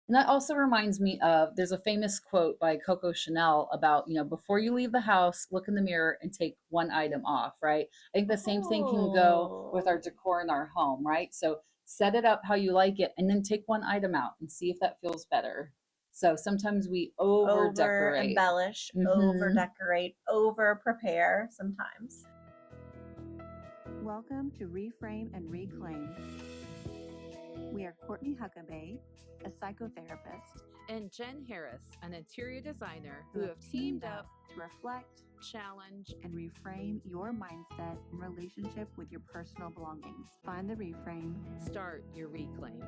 And that also reminds me of there's a famous quote by Coco Chanel about, before you leave the house, look in the mirror and take one item off, right? I think the same thing can go with our Oh, decor in our home, right? So set it up how you like it and then take one item out and see if that feels better. So sometimes we over over decorate. embellish, over Hmm. decorate, over prepare sometimes. Welcome to Reframe and Reclaim. We are Courtney Huckabee, a psychotherapist, and Jen Harris, an interior designer who have teamed up to reflect, challenge, and reframe your mindset in relationship with your personal belongings. Find the reframe. start your reclaim.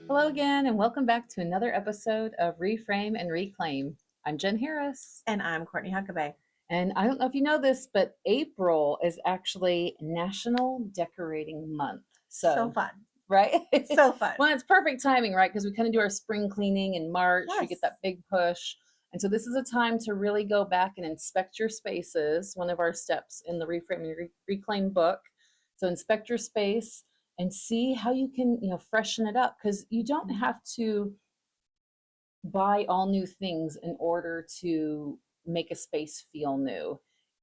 Hello again, and welcome back to another episode of Reframe and Reclaim. I'm Jen Harris. And I'm Courtney Huckabee. And I don't know if you know this, but April is actually National Decorating Month. So fun. Right? So fun. Well, it's perfect timing, right? Because we kind of do our spring cleaning in March. We Yes. get that big push. And so this is a time to really go back and inspect your spaces, one of our steps in the Reframe and Reclaim book. So inspect your space and see how you can, freshen it up, because you don't have to buy all new things in order to make a space feel new.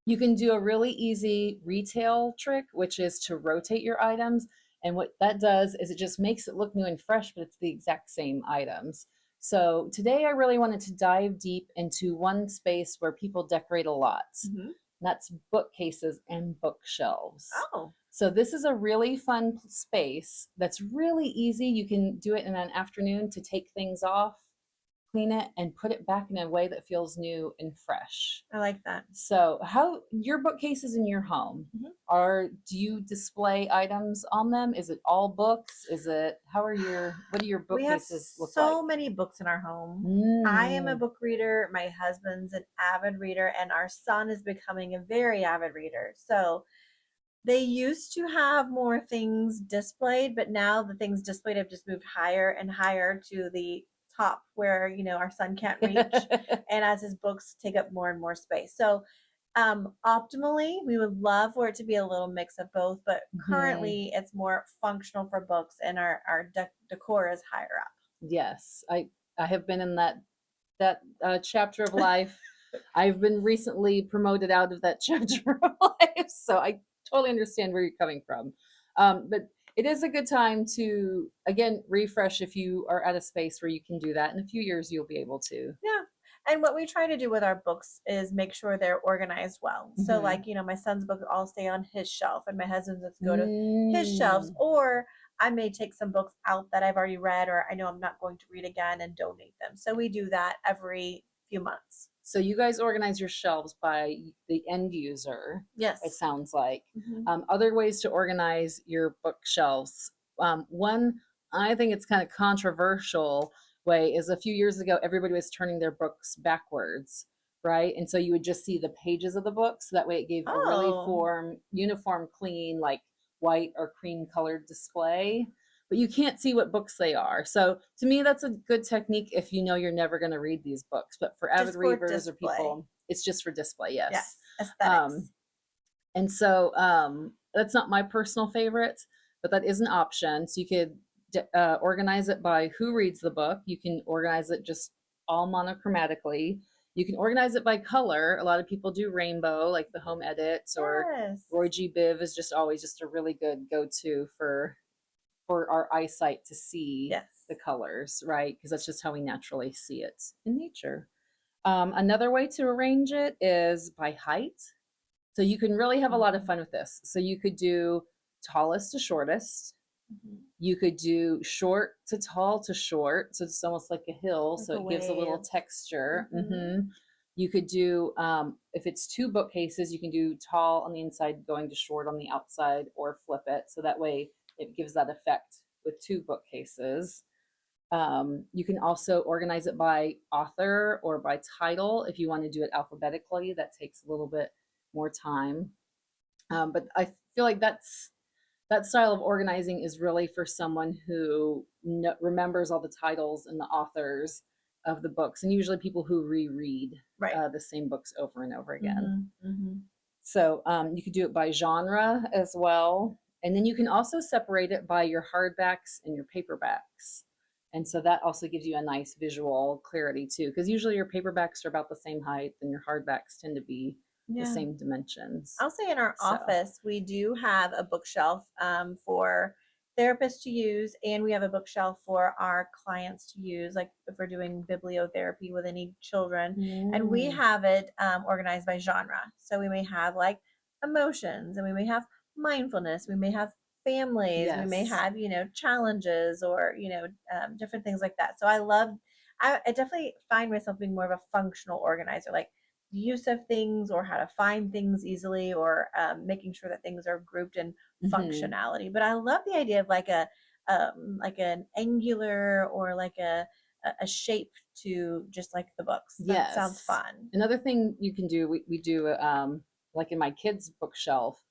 You can do a really easy retail trick, which is to rotate your items. And what that does is it just makes it look new and fresh, but it's the exact same items. So today I really wanted to dive deep into one space where people decorate a lot. Mm-hmm. That's bookcases and bookshelves. Oh. So this is a really fun space that's really easy. You can do it in an afternoon to take things off, clean it, and put it back in a way that feels new and fresh. I like that. So, how your bookcases in your home do you display items on them? Is it all books? Is it what do your We have bookcases look like? so many books in our home. I am a Mm. book reader. My husband's an avid reader, and our son is becoming a very avid reader. So they used to have more things displayed, but now the things displayed have just moved higher and higher to the top where, our son can't reach. And as his books take up more and more space. So optimally, we would love for it to be a little mix of both, but Mhm. currently it's more functional for books and our decor is higher up. Yes, I have been in that chapter of life. I've been recently promoted out of that chapter of life, so I totally understand where you're coming from. But it is a good time to again refresh if you are at a space where you can do that. In a few years, you'll be able to. Yeah. And what we try to do with our books is make sure they're organized well. So, Mhm. like, my son's book all stay on his shelf, and my husband's books go to his shelves. Mm. Or I may take some books out that I've already read, or I know I'm not going to read again, and donate them. So we do that every few months. So you guys organize your shelves by the end user. Yes. It sounds like. Mhm. Other ways to organize your bookshelves. One, I think it's kind of controversial way is a few years ago, everybody was turning their books backwards, right? And so you would just see the pages of the books. So that way it gave a really Oh, uniform, clean, like white or cream colored display. But you can't see what books they are. So to me, that's a good technique if you know you're never going to read these books. But for avid just for readers or display. people, it's just for display, yes. Yes. Aesthetics. And so that's not my personal favorite, but that is an option. So you could organize it by who reads the book. You can organize it just all monochromatically. You can organize it by color. A lot of people do rainbow, like the home edits, or Yes. Roy G. Biv is just always just a really good go-to for our eyesight to see Yes. the colors, right? Because that's just how we naturally see it in nature. Another way to arrange it is by height. So you can really have a lot of fun with this. So you could do tallest to shortest. You could do short to tall to short. So it's almost like a hill. Like So a it gives a little wave. texture. Mhm. You could do, if it's two bookcases, you can do tall on the inside going to short on the outside, or flip it. So that way it gives that effect with two bookcases. You can also organize it by author or by title. If you want to do it alphabetically, that takes a little bit more time. But I feel like that style of organizing is really for someone who remembers all the titles and the authors of the books, and usually people who reread Right. the same books over and over again. Mm-hmm. So you could do it by genre as well. And then you can also separate it by your hardbacks and your paperbacks. And so that also gives you a nice visual clarity too, because usually your paperbacks are about the same height and your hardbacks tend to be the Yeah. same dimensions. I'll say in our So. office, we do have a bookshelf for therapists to use, and we have a bookshelf for our clients to use, like if we're doing bibliotherapy with any children. And we Mm. have it organized by genre. So we may have like emotions, and we may have mindfulness, we may have families, we may Yes. have, challenges or, different things like that. So I definitely find myself being more of a functional organizer. Like, use of things or how to find things easily or making sure that things are grouped in Mhm. functionality. But I love the idea of like an angular or like a shape to just like the books. That sounds Yes. fun. Another thing you can do, we do like in my kids' bookshelf,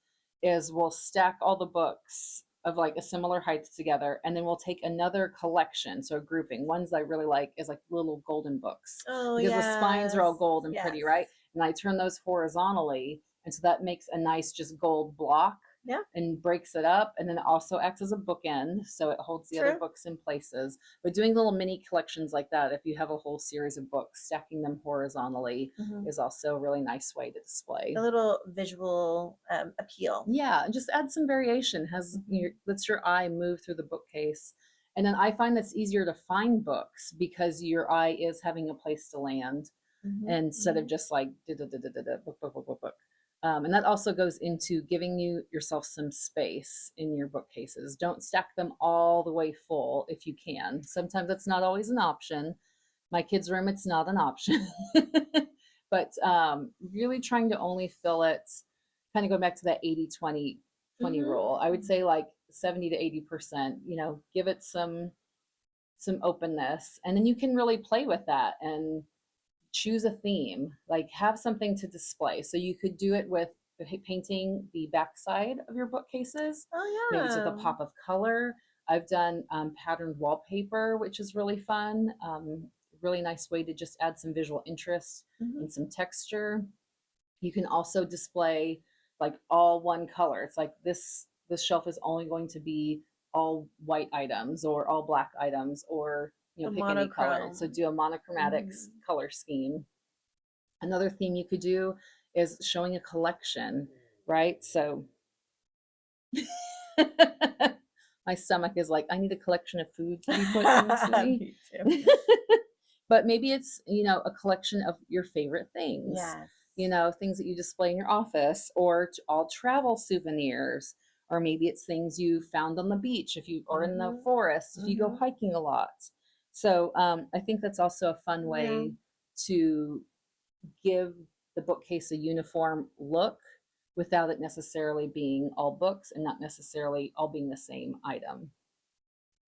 is we'll stack all the books of like a similar height together, and then we'll take another collection, so a grouping. Ones I really like is like little golden books Oh because the spines are all yes, gold and pretty, yes, right? And I turn those horizontally, and so that makes a nice just gold block yeah, and breaks it up, and then it also acts as a bookend, so it holds the other true. books in places. But doing little mini collections like that, if you have a whole series of books, stacking them horizontally Mhm. is also a really nice way to display. A little visual appeal. Yeah, and just add some variation. Has Mhm. lets your eye move through the bookcase, and then I find that's easier to find books because your eye is having a place to land Mhm. instead of Mhm. just like book, book, book, book, book. And that also goes into giving yourself some space in your bookcases. Don't stack them all the way full if you can. Sometimes that's not always an option. My kids' room, it's not an option. But really trying to only fill it, kind of go back to that 80-20-20 Mhm. rule. I would say like 70 to 80%, give it some openness. And then you can really play with that and choose a theme, like have something to display. So you could do it with painting the backside of your bookcases, Oh maybe it's with a yeah. pop of color. I've done patterned wallpaper, which is really fun. Really nice way to just add some visual interest Mhm. and some texture. You can also display like all one color. It's like this shelf is only going to be all white items or all black items, or A pick any color. So monochrome. do a monochromatic Mhm. color scheme. Another theme you could do is showing a collection, right? So my stomach is like, I need a collection of food to be put into me. Me too. But maybe it's, a collection of your favorite things, Yes. things that you display in your office, or all travel souvenirs, or maybe it's things you found on the beach or in the Mhm. forest if you go Mhm. hiking a lot. So I think that's also a fun Yeah. way to give the bookcase a uniform look without it necessarily being all books and not necessarily all being the same item.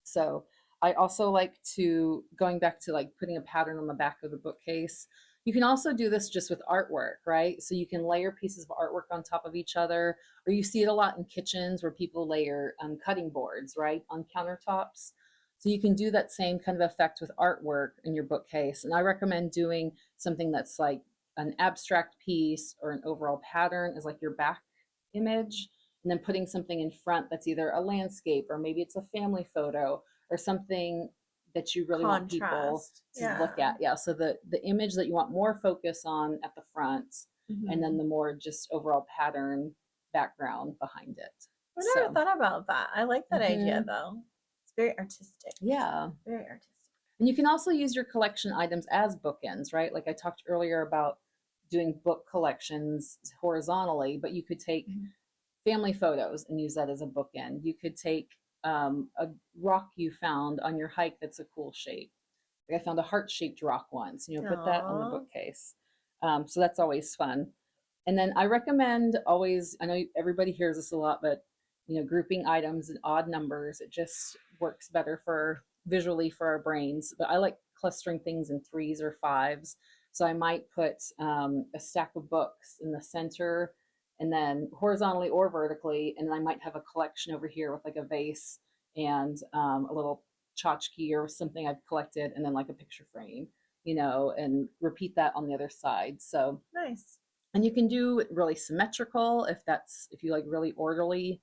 So I also like to, going back to like putting a pattern on the back of the bookcase. You can also do this just with artwork, right? So you can layer pieces of artwork on top of each other, or you see it a lot in kitchens where people layer cutting boards, right, on countertops. So you can do that same kind of effect with artwork in your bookcase. And I recommend doing something that's like an abstract piece or an overall pattern as like your back image, and then putting something in front that's either a landscape or maybe it's a family photo or something that you really want people Contrast. to look Yeah. at. Yeah, so the image that you want more focus on at the front, and then Mhm. the more just overall pattern background behind it. I never So thought about that. I like that idea mhm, though. It's very artistic. yeah. Very artistic. And you can also use your collection items as bookends, right? Like I talked earlier about doing book collections horizontally, but you could take Mhm. family photos and use that as a bookend. You could take a rock you found on your hike that's a cool shape. Like I found a heart-shaped rock once, put that on the Aw. bookcase. So that's always fun. And then I recommend always, I know everybody hears this a lot, but grouping items in odd numbers, it just works better for visually for our brains. But I like clustering things in threes or fives. So I might put a stack of books in the center, and then horizontally or vertically, and then I might have a collection over here with like a vase and a little tchotchke or something I've collected, and then like a picture frame, and repeat that on the other side. So, Nice. and you can do it really symmetrical if you like really orderly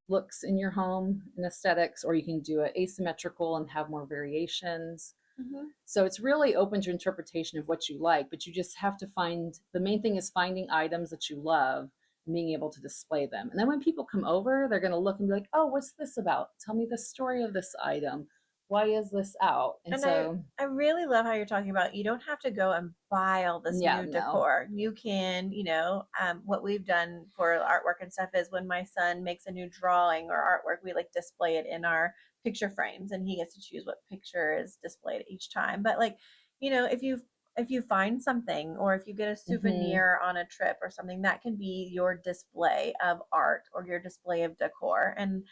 looks in your home and aesthetics, or you can do it asymmetrical and have more variations. Mhm. So it's really open to interpretation of what you like, but you just have to find, the main thing is finding items that you love and being able to display them. And then when people come over, they're going to look and be like, oh, what's this about? Tell me the story of this item. Why is this out? And And so, I really love how you're talking about you don't have to go and buy all this yeah, new no. decor. You can, what we've done for artwork and stuff is when my son makes a new drawing or artwork, we like display it in our picture frames and he gets to choose what picture is displayed each time. But like, if you find something or if you get a Hmm. souvenir on a trip or something, that can be your display of art or your display of decor. And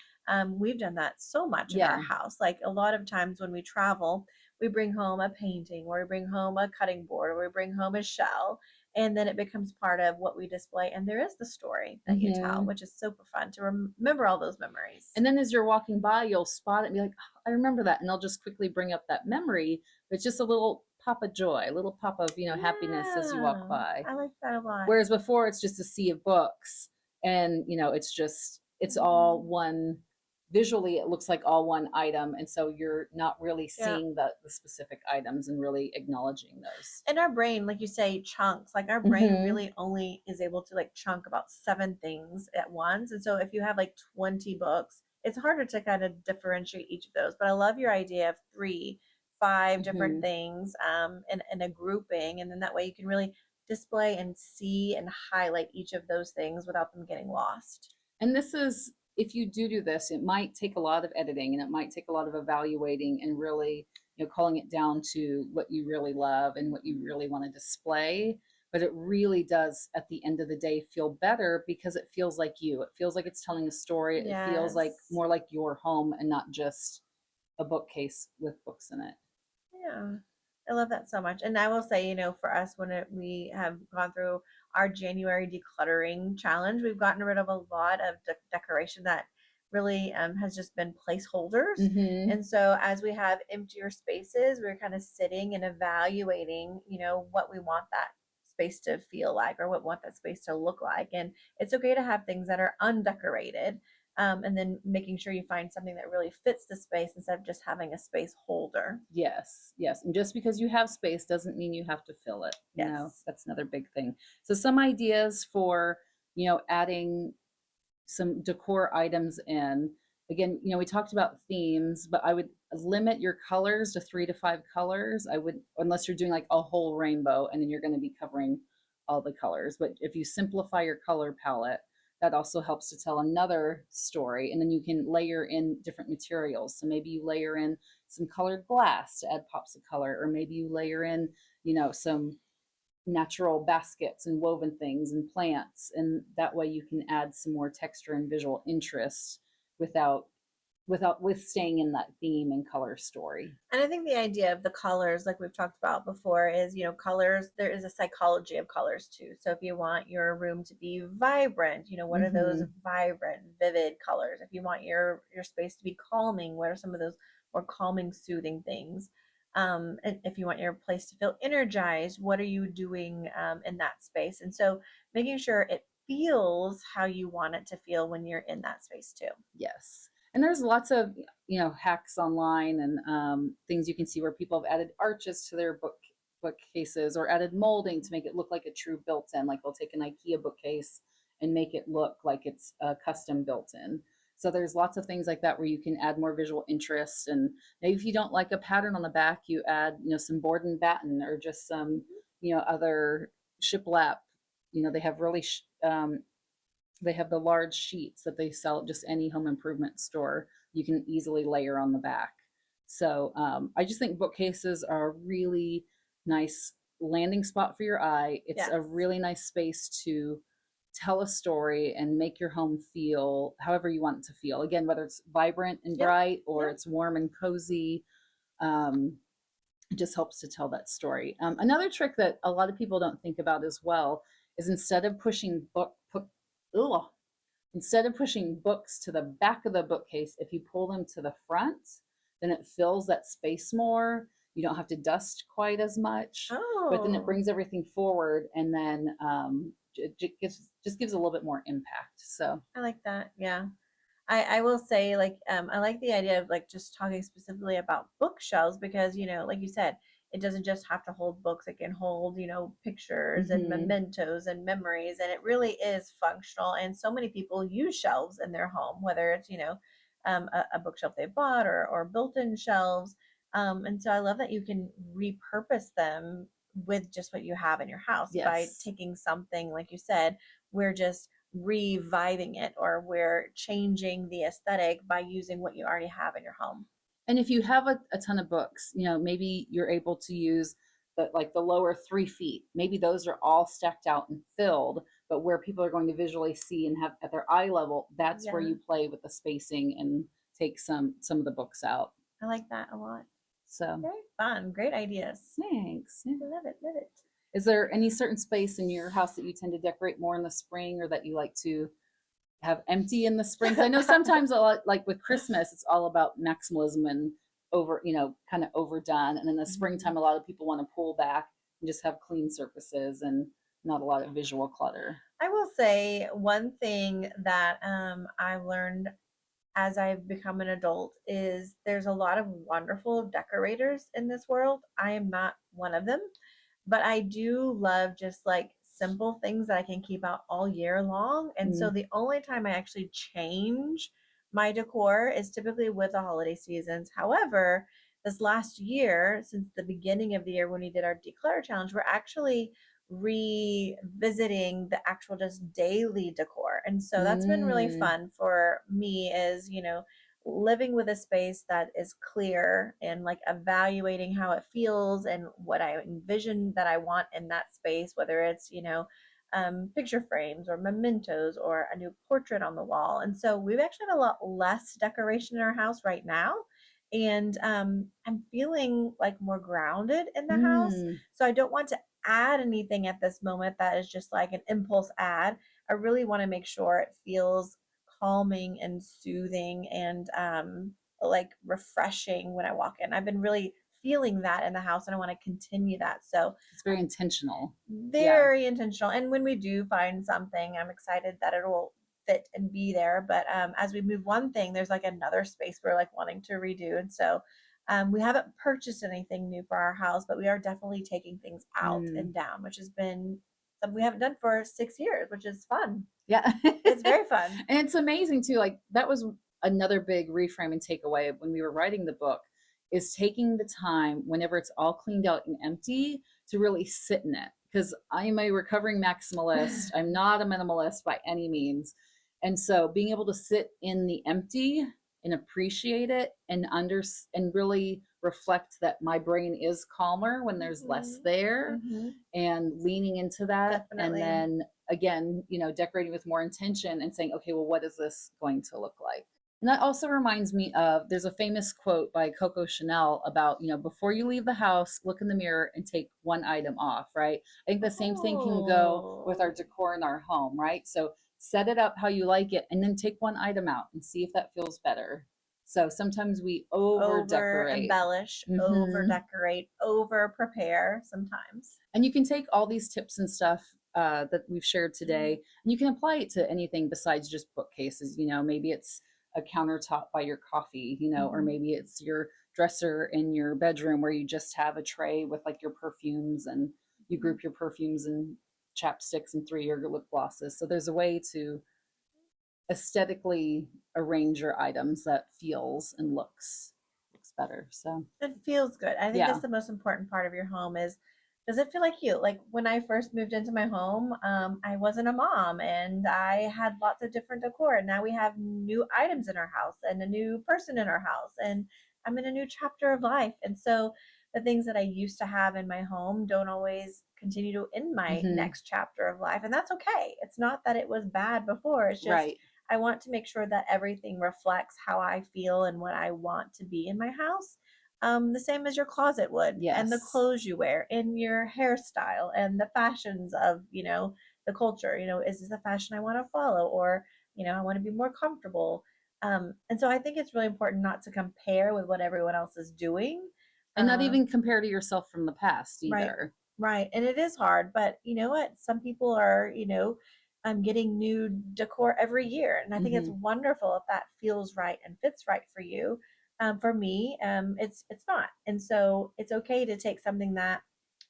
we've done that so much in our Yeah. house. Like a lot of times when we travel, we bring home a painting or we bring home a cutting board or we bring home a shell, and then it becomes part of what we display. And there is the story that you tell, Hmm. which is super fun to remember all those memories. And then as you're walking by, you'll spot it and be like, oh, I remember that. And they'll just quickly bring up that memory. It's just a little pop of joy, a little pop of, happiness as you walk Yeah, by. I like that a lot. Whereas before it's just a sea of books and, it's all Mhm. one, visually it looks like all one item. And so you're not really Yeah. seeing the specific items and really acknowledging those. And our brain, like you say, chunks, like our brain Mm-hmm. really only is able to like chunk about 7 things at once. And so if you have like 20 books, it's harder to kind of differentiate each of those. But I love your idea of 3, 5 different Mm-hmm. things in a grouping. And then that way you can really display and see and highlight each of those things without them getting lost. And this is, if you do this, it might take a lot of editing and it might take a lot of evaluating and really, calling it down to what you really love and what you really want to display. But it really does, at the end of the day, feel better because it feels like you. It feels like it's telling a story. It feels like Yes. more like your home and not just a bookcase with books in it. Yeah, I love that so much. And I will say, for us, when we have gone through our January decluttering challenge, we've gotten rid of a lot of decoration that really has just been placeholders. Mm-hmm. And so, as we have emptier spaces, we're kind of sitting and evaluating, what we want that space to feel like or what we want that space to look like. And it's okay to have things that are undecorated, and then making sure you find something that really fits the space instead of just having a space holder. Yes, yes. And just because you have space doesn't mean you have to fill it. Yes. That's another big thing. So some ideas for, adding some decor items in. Again, we talked about themes, but I would limit your colors to 3 to 5 colors. I would, unless you're doing like a whole rainbow and then you're going to be covering all the colors. But if you simplify your color palette, that also helps to tell another story. And then you can layer in different materials. So maybe you layer in some colored glass to add pops of color, or maybe you layer in, some natural baskets and woven things and plants, and that way you can add some more texture and visual interest without with staying in that theme and color story. And I think the idea of the colors, like we've talked about before, is, colors, there is a psychology of colors too. So if you want your room to be vibrant, what are those Mm-hmm. vibrant, vivid colors? If you want your space to be calming, what are some of those more calming, soothing things? And if you want your place to feel energized, what are you doing in that space? And so making sure it feels how you want it to feel when you're in that space too. Yes. And there's lots of, hacks online and things you can see where people have added arches to their bookcases or added molding to make it look like a true built-in. Like they'll take an IKEA bookcase and make it look like it's a custom built-in. So there's lots of things like that where you can add more visual interest. And maybe if you don't like a pattern on the back, you add, some board and batten or just some, other shiplap. They have really they have the large sheets that they sell at just any home improvement store. You can easily layer on the back. So I just think bookcases are a really nice landing spot for your eye. It's Yes. a really nice space to tell a story and make your home feel however you want it to feel. Again, whether it's vibrant and Yeah. bright or Yeah. it's warm and cozy, um, it just helps to tell that story. Another trick that a lot of people don't think about as well is ugh, instead of pushing books to the back of the bookcase, if you pull them to the front, then it fills that space more. You don't have to dust quite as much, but then it Oh. brings everything forward, and then it just gives a little bit more impact. So I like that. Yeah. I will say, like, I like the idea of like just talking specifically about bookshelves because, like you said, it doesn't just have to hold books, it can hold, pictures and Hmm. mementos and memories. And it really is functional. And so many people use shelves in their home, whether it's, a bookshelf they bought or built in shelves. And so I love that you can repurpose them with just what you have in your house by Yes. taking something, like you said, we're just reviving it or we're changing the aesthetic by using what you already have in your home. And if you have a ton of books, maybe you're able to use the lower 3 feet. Maybe those are all stacked out and filled, but where people are going to visually see and have at their eye level, that's where Yeah, you play with the spacing and take some of the books out. I like that a lot. So Very fun. Great ideas. thanks. Yeah. I love it. Love it. Is there any certain space in your house that you tend to decorate more in the spring or that you like to have empty in the spring? 'Cause I know sometimes a lot, like with Christmas, it's all about maximalism and kind of overdone. And in the Mhm. springtime, a lot of people want to pull back and just have clean surfaces and not a lot of visual clutter. I will say one thing that I've learned as I've become an adult is there's a lot of wonderful decorators in this world. I am not one of them, but I do love just like simple things that I can keep out all year long. And so Mm. the only time I actually change my decor is typically with the holiday seasons. However, this last year, since the beginning of the year when we did our declutter challenge, we're actually revisiting the actual just daily decor. And so that's been really Mm. fun for me is, living with a space that is clear and like evaluating how it feels and what I envision that I want in that space, whether it's, picture frames or mementos or a new portrait on the wall. And so we've actually have a lot less decoration in our house right now. And I'm feeling like more grounded in the house. Mm. So I don't want to add anything at this moment that is just like an impulse ad. I really want to make sure it feels calming and soothing and like refreshing when I walk in. I've been really feeling that in the house and I want to continue that. So It's very intentional. Yeah. very intentional. And when we do find something, I'm excited that it'll fit and be there. But as we move one thing, there's like another space we're like wanting to redo. And so we haven't purchased anything new for our house, but we are definitely taking things out Mm. and down, which has been something we haven't done for 6 years, which is fun. Yeah. It's very fun. And it's amazing too. Like that was another big reframe and takeaway when we were writing the book is taking the time whenever it's all cleaned out and empty to really sit in it. Because I'm a recovering maximalist. I'm not a minimalist by any means. And so being able to sit in the empty and appreciate it and really reflect that my brain is calmer when there's less there Mm-hmm. and leaning into that and Definitely. then again decorating with more intention and saying okay, well, what is this going to look like? And that also reminds me of there's a famous quote by Coco Chanel about before you leave the house, look in the mirror and take one item off, right? I think the same thing can go with our Oh, decor in our home, right? So set it up how you like it and then take one item out and see if that feels better. So sometimes we over over decorate. embellish, over Hmm. decorate, over prepare sometimes. And you can take all these tips and stuff that we've shared today, and you can apply it to anything besides just bookcases. Maybe it's a countertop by your coffee, or Mm-hmm. maybe it's your dresser in your bedroom where you just have a tray with like your perfumes and you group your perfumes and chapsticks and three your lip glosses. So there's a way to aesthetically arrange your items that feels and looks better. So It feels good. I think yeah. that's the most important part of your home is does it feel like you? Like when I first moved into my home, I wasn't a mom and I had lots of different decor. And now we have new items in our house and a new person in our house. And I'm in a new chapter of life. And so the things that I used to have in my home don't always continue to in my Hmm. next chapter of life. And that's okay. It's not that it was bad before. It's just Right. I want to make sure that everything reflects how I feel and what I want to be in my house. The same as your closet would, and the Yes. clothes you wear, and your hairstyle, and the fashions of, the culture. Is this a fashion I want to follow, or I want to be more comfortable. And so I think it's really important not to compare with what everyone else is doing. And not Uh, even compare to yourself from the past right, either. right, and it is hard, but you know what? Some people are, getting new decor every year. And I think it's Mhm. wonderful if that feels right and fits right for you. For me, it's not. And so it's okay to take something that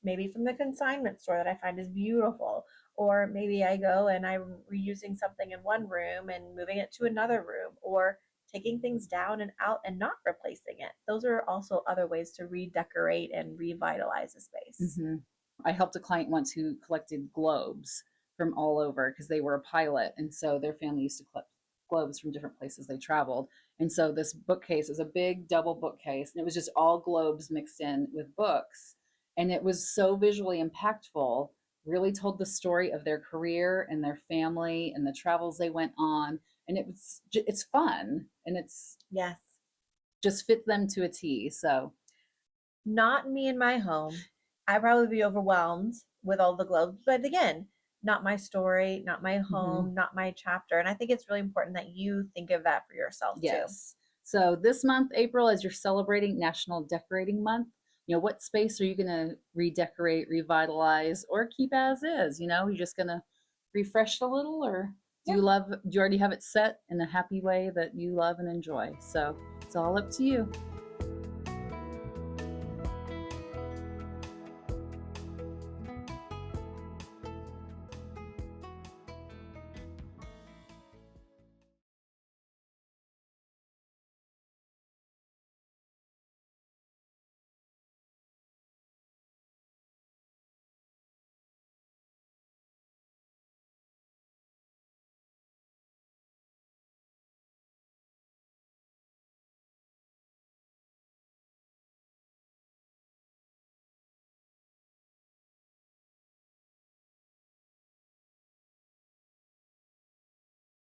maybe from the consignment store that I find is beautiful, or maybe I go and I'm reusing something in one room and moving it to another room, or taking things down and out and not replacing it. Those are also other ways to redecorate and revitalize a space. Mhm. I helped a client once who collected globes from all over because they were a pilot, and so their family used to collect globes from different places they traveled. And so this bookcase is a big double bookcase, and it was just all globes mixed in with books, and it was so visually impactful. Really told the story of their career and their family and the travels they went on, and it's fun and it's Yes. just fits them to a T. So Not me in my home. I'd probably be overwhelmed with all the globes. But again, not my story, not my mhm. home, not my chapter. And I think it's really important that you think of that for yourself too. Yes. So this month, April, as you're celebrating National Decorating Month, what space are you going to redecorate, revitalize, or keep as is? You're just going to refresh it a little, or Yeah. do you already have it set in a happy way that you love and enjoy? So it's all up to you.